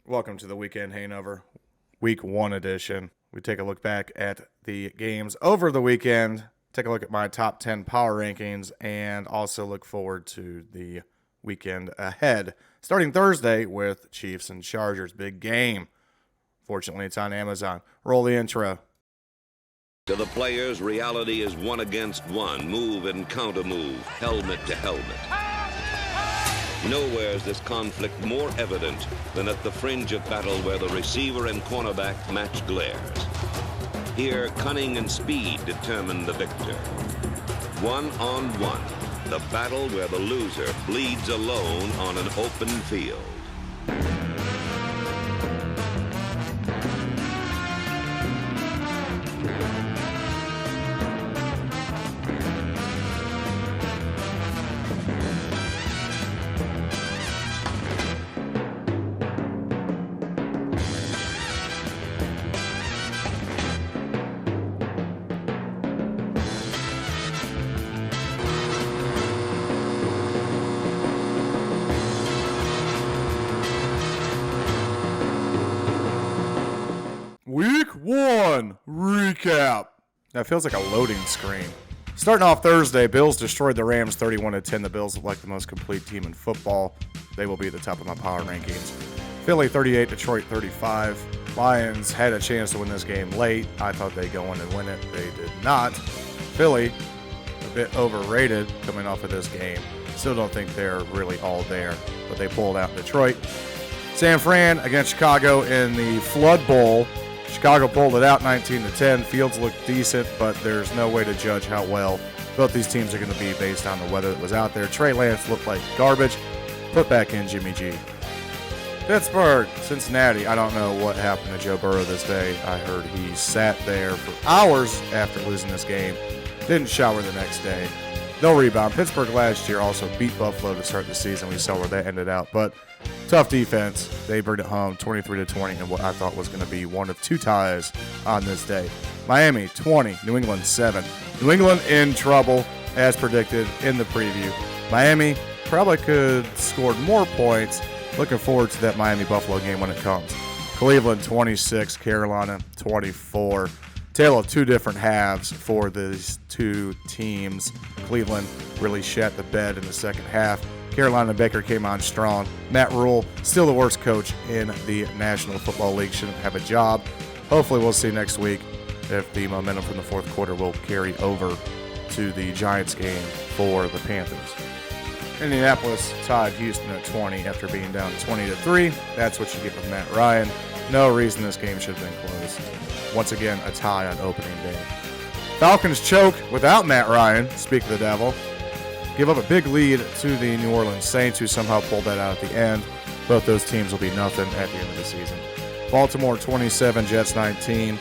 Welcome to the Weekend Hangover, Week 1 edition. We take a look back at the games over the weekend, take a look at my top 10 power rankings, and also look forward to the weekend ahead. Starting Thursday with Chiefs and Chargers. Big game. Fortunately, it's on Amazon. Roll the intro. To the players, reality is one against one, move and counter move, helmet to helmet. Nowhere is this conflict more evident than at the fringe of battle where the receiver and cornerback match glares. Here, cunning and speed determine the victor. One-on-one, the battle where the loser bleeds alone on an open field. Week 1 recap. That feels like a loading screen. Starting off Thursday, Bills destroyed the Rams 31-10. The Bills look like the most complete team in football. They will be at the top of my power rankings. Philly 38, Detroit 35. Lions had a chance to win this game late. I thought they'd go in and win it. They did not. Philly, a bit overrated coming off of this game. Still don't think they're really all there, but they pulled out Detroit. San Fran against Chicago in the Flood Bowl. Chicago pulled it out 19-10. Fields looked decent, but there's no way to judge how well both these teams are going to be based on the weather that was out there. Trey Lance looked like garbage. Put back in Jimmy G. Pittsburgh, Cincinnati. I don't know what happened to Joe Burrow this day. I heard he sat there for hours after losing this game. Didn't shower the next day. They'll rebound. Pittsburgh last year also beat Buffalo to start the season. We saw where that ended out. But tough defense. They bring it home 23-20 in what I thought was going to be one of two ties on this day. Miami 20, New England 7. New England in trouble as predicted in the preview. Miami probably could scored more points. Looking forward to that Miami-Buffalo game when it comes. Cleveland 26, Carolina 24. Tale of two different halves for these two teams. Cleveland really shat the bed in the second half. Carolina Baker came on strong. Matt Rule, still the worst coach in the National Football League, shouldn't have a job. Hopefully we'll see next week if the momentum from the fourth quarter will carry over to the Giants game for the Panthers. Indianapolis tied Houston at 20 after being down 20-3. That's what you get with Matt Ryan. No reason this game should have been close. Once again, a tie on opening day. Falcons choke without Matt Ryan, speak of the devil. Give up a big lead to the New Orleans Saints, who somehow pulled that out at the end. Both those teams will be nothing at the end of the season. Baltimore 27, Jets 19.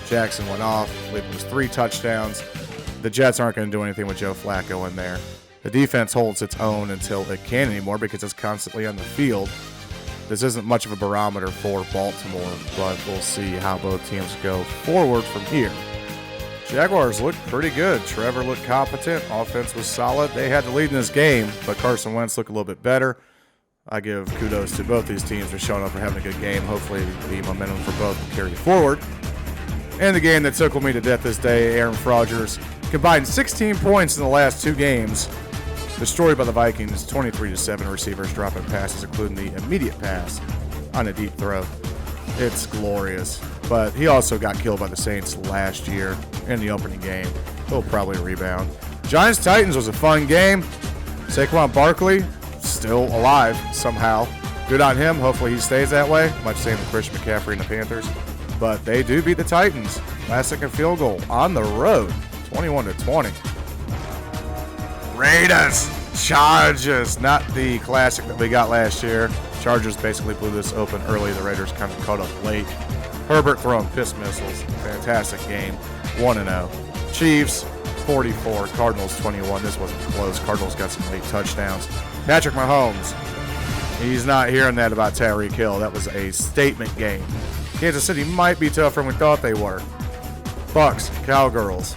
Jackson went off. It was 3 touchdowns. The Jets aren't going to do anything with Joe Flacco in there. The defense holds its own until it can't anymore because it's constantly on the field. This isn't much of a barometer for Baltimore, but we'll see how both teams go forward from here. Jaguars looked pretty good. Trevor looked competent. Offense was solid. They had the lead in this game, but Carson Wentz looked a little bit better. I give kudos to both these teams for showing up and having a good game. Hopefully the momentum for both will carry forward. And the game that tickled me to death this day, Aaron Rodgers combined 16 points in the last 2 games. Destroyed by the Vikings, 23-7 receivers dropping passes, including the immediate pass on a deep throw. It's glorious. But he also got killed by the Saints last year in the opening game. He'll probably rebound. Giants-Titans was a fun game. Saquon Barkley, still alive somehow. Good on him. Hopefully he stays that way. Much same with Christian McCaffrey and the Panthers. But they do beat the Titans. Last-second field goal on the road, 21-20. Raiders, Chargers, not the classic that we got last year. Chargers basically blew this open early. The Raiders kind of caught up late. Herbert throwing piss missiles. Fantastic game. 1-0. Chiefs, 44. Cardinals, 21. This wasn't close. Cardinals got some late touchdowns. Patrick Mahomes, he's not hearing that about Tyreek Hill. That was a statement game. Kansas City might be tougher than we thought they were. Bucks, Cowgirls,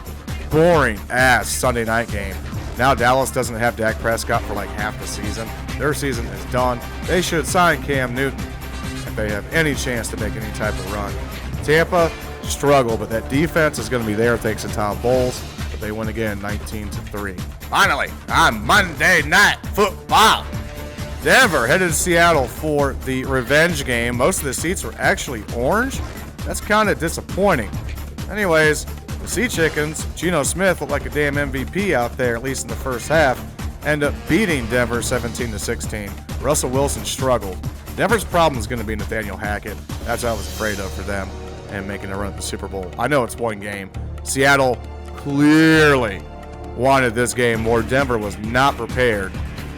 boring ass Sunday night game. Now Dallas doesn't have Dak Prescott for like half the season. Their season is done. They should sign Cam Newton. if they have any chance to make any type of run. Tampa struggled, but that defense is going to be there thanks to Tom Bowles. But they win again, 19-3. Finally, on Monday Night Football, Denver headed to Seattle for the revenge game. Most of the seats were actually orange. That's kind of disappointing. Anyways, the Sea Chickens, Geno Smith looked like a damn MVP out there, at least in the first half, end up beating Denver 17-16. Russell Wilson struggled. Denver's problem is going to be Nathaniel Hackett. That's what I was afraid of for them and making a run at the Super Bowl. I know it's one game. Seattle clearly wanted this game more. Denver was not prepared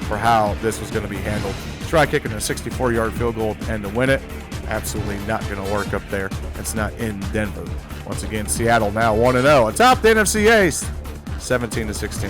for how this was going to be handled. Try kicking a 64-yard field goal and to win it. Absolutely not going to work up there. It's not in Denver. Once again, Seattle now 1-0 atop the NFC East, 17-16.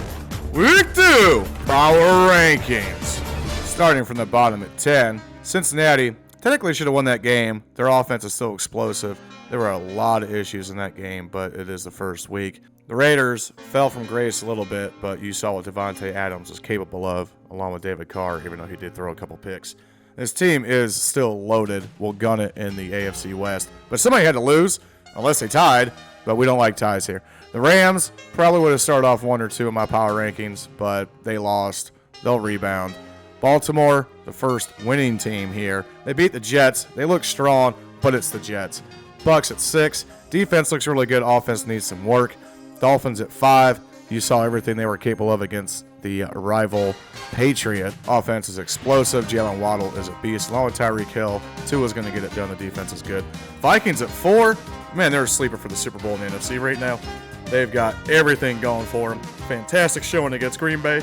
Week 2 power rankings. Starting from the bottom at 10, Cincinnati technically should have won that game. Their offense is still explosive. There were a lot of issues in that game, but it is the first week. The Raiders fell from grace a little bit, but you saw what Devontae Adams was capable of, along with David Carr, even though he did throw a couple picks. This team is still loaded. We'll gun it in the AFC West. But somebody had to lose, unless they tied, but we don't like ties here. The Rams probably would have started off 1 or 2 in my power rankings, but they lost. They'll rebound. Baltimore, the first winning team here. They beat the Jets. They look strong, but it's the Jets. Bucks at 6. Defense looks really good. Offense needs some work. Dolphins at 5. You saw everything they were capable of against the rival Patriot. Offense is explosive. Jalen Waddle is a beast. Along with Tyreek Hill, Tua's going to get it done. The defense is good. Vikings at 4. Man, they're a sleeper for the Super Bowl in the NFC right now. They've got everything going for them. Fantastic showing against Green Bay.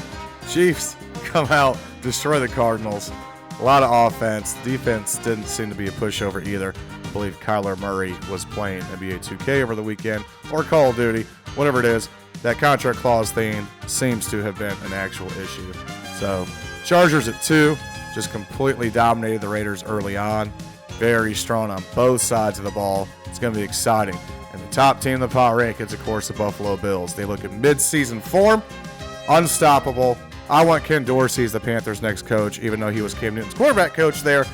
Chiefs come out, destroy the Cardinals. A lot of offense. Defense didn't seem to be a pushover either. I believe Kyler Murray was playing NBA 2K over the weekend, or Call of Duty, whatever it is. That contract clause thing seems to have been an actual issue. So, Chargers at 2, just completely dominated the Raiders early on. Very strong on both sides of the ball. It's going to be exciting. And the top team in the power rankings, of course, the Buffalo Bills. They look in mid-season form, unstoppable. I want Ken Dorsey as the Panthers' next coach, even though he was Cam Newton's quarterback coach there.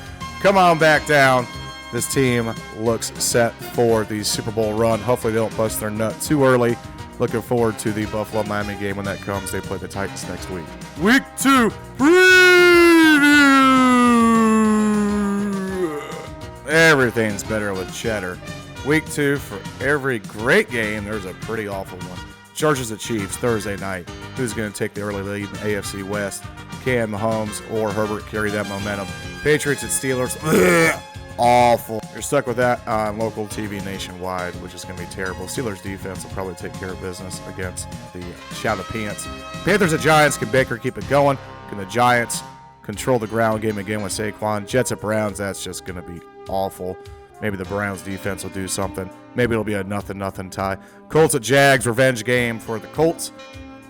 Come on back down. This team looks set for the Super Bowl run. Hopefully they don't bust their nut too early. Looking forward to the Buffalo-Miami game when that comes. They play the Titans next week. Week 2 preview. Everything's better with cheddar. Week 2, for every great game, there's a pretty awful one. Chargers at Chiefs, Thursday night. Who's going to take the early lead in the AFC West? Can Mahomes or Herbert carry that momentum? Patriots at Steelers. Awful. You're stuck with that on local TV nationwide, which is going to be terrible. Steelers defense will probably take care of business against the Shout of Pants. Panthers at Giants. Can Baker keep it going? Can the Giants control the ground game again with Saquon? Jets at Browns. That's just going to be awful. Maybe the Browns defense will do something. Maybe it'll be a 0-0 tie. Colts at Jags. Revenge game for the Colts.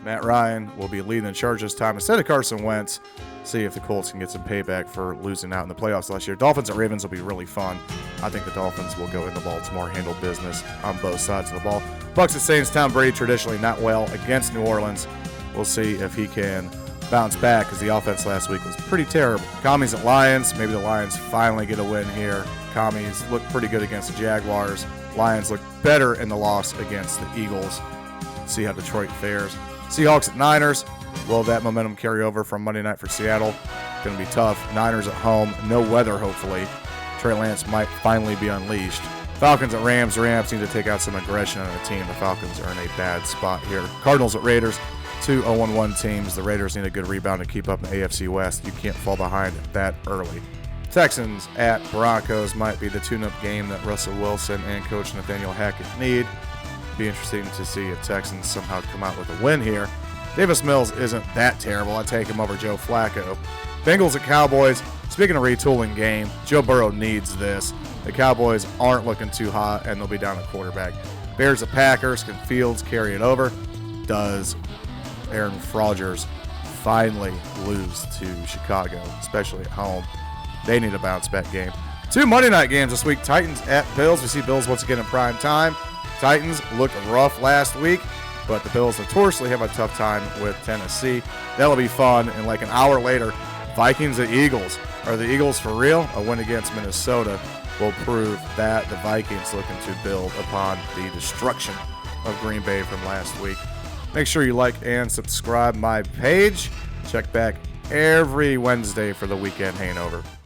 Matt Ryan will be leading the charge this time instead of Carson Wentz. See if the Colts can get some payback for losing out in the playoffs last year. Dolphins at Ravens will be really fun. I think the Dolphins will go into Baltimore, handle business on both sides of the ball. Bucks at Saints. Tom Brady traditionally not well against New Orleans. We'll see if he can bounce back because the offense last week was pretty terrible. Commies at Lions. Maybe the Lions finally get a win here. Commies look pretty good against the Jaguars. Lions look better in the loss against the Eagles. See how Detroit fares. Seahawks at Niners. Will that momentum carry over from Monday night for Seattle? Going to be tough. Niners at home. No weather, hopefully. Trey Lance might finally be unleashed. Falcons at Rams. The Rams need to take out some aggression on the team. The Falcons are in a bad spot here. Cardinals at Raiders. 2 0-1 teams. The Raiders need a good rebound to keep up in the AFC West. You can't fall behind that early. Texans at Broncos might be the tune-up game that Russell Wilson and Coach Nathaniel Hackett need. Be interesting to see if Texans somehow come out with a win here. Davis Mills isn't that terrible. I take him over Joe Flacco. Bengals at Cowboys. Speaking of retooling game, Joe Burrow needs this. The Cowboys aren't looking too hot, and they'll be down at quarterback. Bears at Packers. Can Fields carry it over? Does Aaron Rodgers finally lose to Chicago, especially at home? They need a bounce-back game. 2 Monday night games this week. Titans at Bills. We see Bills once again in prime time. Titans looked rough last week, but the Bills notoriously have a tough time with Tennessee. That'll be fun. And like an hour later, Vikings at Eagles. Are the Eagles for real? A win against Minnesota will prove that the Vikings looking to build upon the destruction of Green Bay from last week. Make sure you like and subscribe my page. Check back every Wednesday for the weekend hangover.